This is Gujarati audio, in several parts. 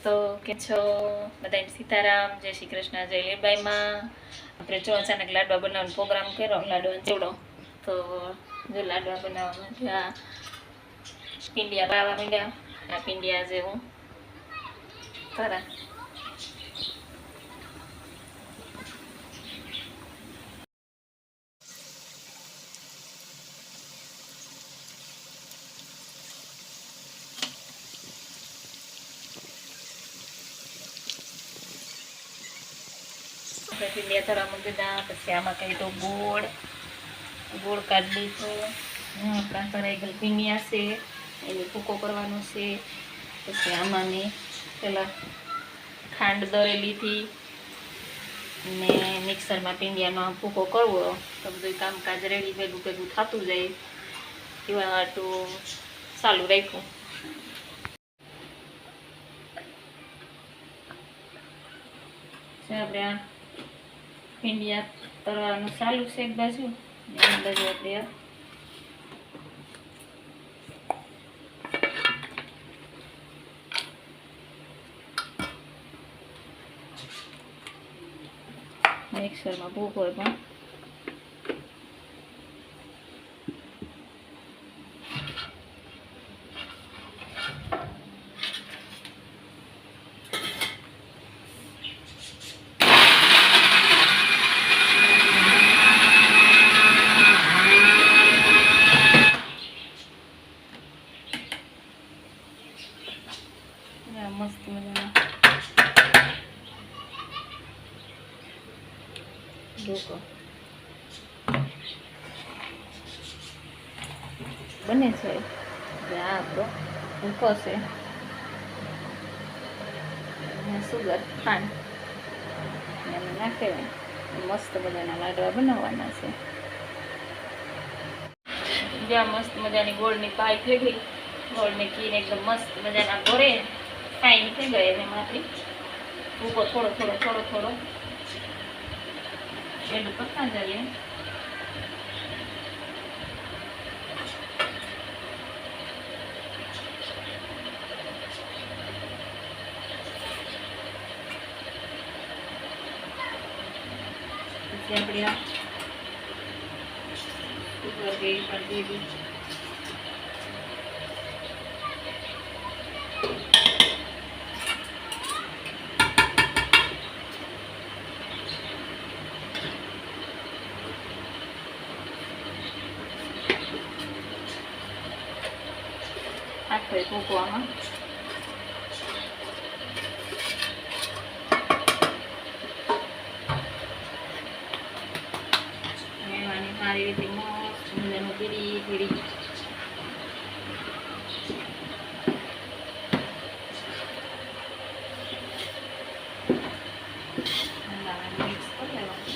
દોસ્તો, કેમ છો? બધાને સીતારામ, જય શ્રી કૃષ્ણ, જય લીબાઈમાં. આપણે જો અચાનક લાડવા બનાવવાનો પ્રોગ્રામ કર્યો, લાડવા ચેવડો. તો જો લાડવા બનાવવા માટે આ પીંડિયા પાવા માંડ્યા. આ પીંડિયા જેવું કરા. પીંડિયા થવા મૂકી દીધા. પછી આમાં કંઈ તો ગોળ કાઢી લીધો. આપણા ભરાઈ ગયેલ પીંડિયા છે એને ભૂકો કરવાનો છે. પછી આમાં મેં પેલા ખાંડ દળેલી લીધી ને મિક્સરમાં પીંડિયાનો ભૂકો કરવો તો બધું કામકાજ રેડી ભેગું ભેગું થતું જાય એવા હાટું ચાલુ રાખ્યું. આપણે આ પીંડિયા તળવાનું ચાલુ છે એક બાજુ, એક બાજુ આપણે મિક્સરમાં ભૂકો પણ મસ્ત મજાના ભૂકો બને છે. આ આપણો ભૂકો છે, સુગર ખાંડ એને નાખે મસ્ત મજાના લાડવા બનાવવાના છે. જ્યાં મસ્ત મજાની ગોળની પાઈ થઈ ગઈ, ગોળની કીને એકદમ મસ્ત મજાના ગોળે ફાઈન થઈ ગઈ. એમાંથી ભૂકો થોડો થોડો થોડો થોડો એડ કરતા જઈએ. પછી આપણે આ સુગર ગઈ પણ દીધી. આખો ભૂકો આમાં એવાની સારી રીતે મસ્ત મજાનું ધીરી ધીરી મિક્સ કરી લેવાનું.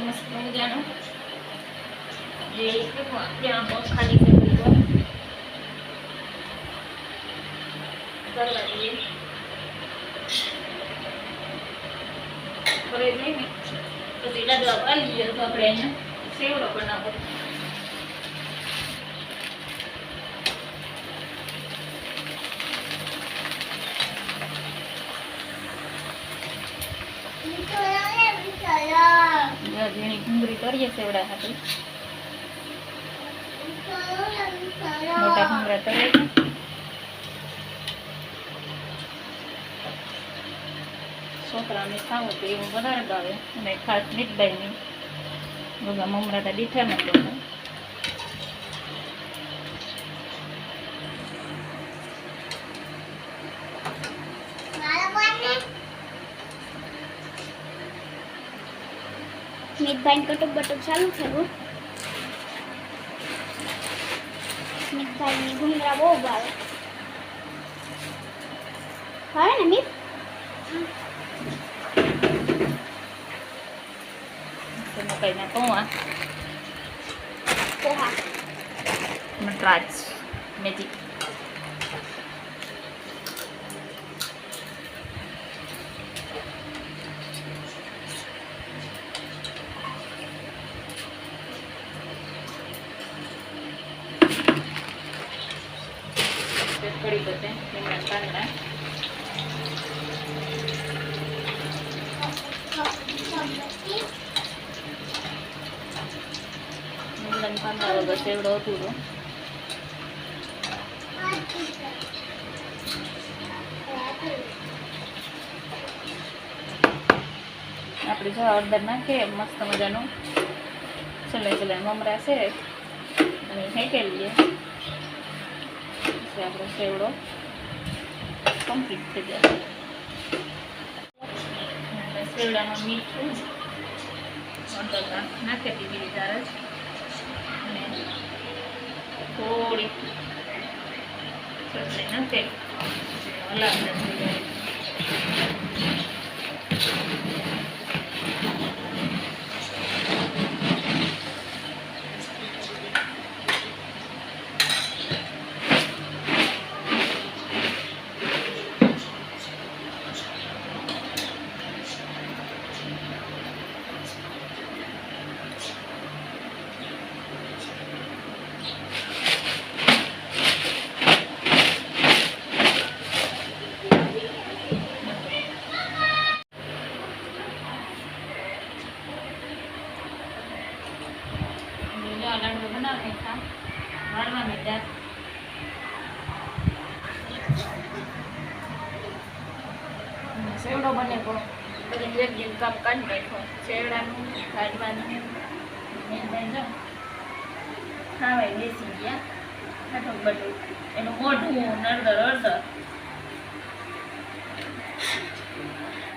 મસ્ત મજાનું જે ત્યાં ખાલી કરવા દઈએ કરે નહીં ને પછી લાડવા પાડી દઈએ તો આપણે એને સેવડો બનાવો. જેની ડુંગળી કરીએ સેવડા હાથે મોટા ભૂંગળા તળે છોકરાને ખાવું તો એવું વધારે ભાવે. અને ખાસ મીઠબાઈની બધા મમરાતા દીઠામાં ગમે. મિતભાઈ કટક બટક ચાલુ થયું. મિતભાઈની ભૂંગળા બહુ ભાવે. ભાવે ને મિત? મકાઈના પૌવા, પોહા, નટરાજ મેજિક. કઢી પત્તે લીમડા કાંદા, લીમડા કાંદા વગર સેવડો અધૂરો. આપણે જો હળદર નાખીએ મસ્ત મજાનું ચલાઈ ચલાઈ મમરા છે અને ફેંકી લઈએ. પછી આપણો સેવડો કમ્પ્લીટ થઈ જશે. સેવડામાં મીઠું હળદર નાખી દીધી ત્યારે અને થોડી ચટણી નાખી હલાવતા થઈ જાય. લાડુ બનાવે હતા વાળવા મીઠા સેવડો બને પણ બધું એક દિન કામ કાઢી નાખો. સેવડાનું કાઢવાનું જો ખાવાય બેસી ગયા ખાટું બધું એનું મોઢું નડદર અડદર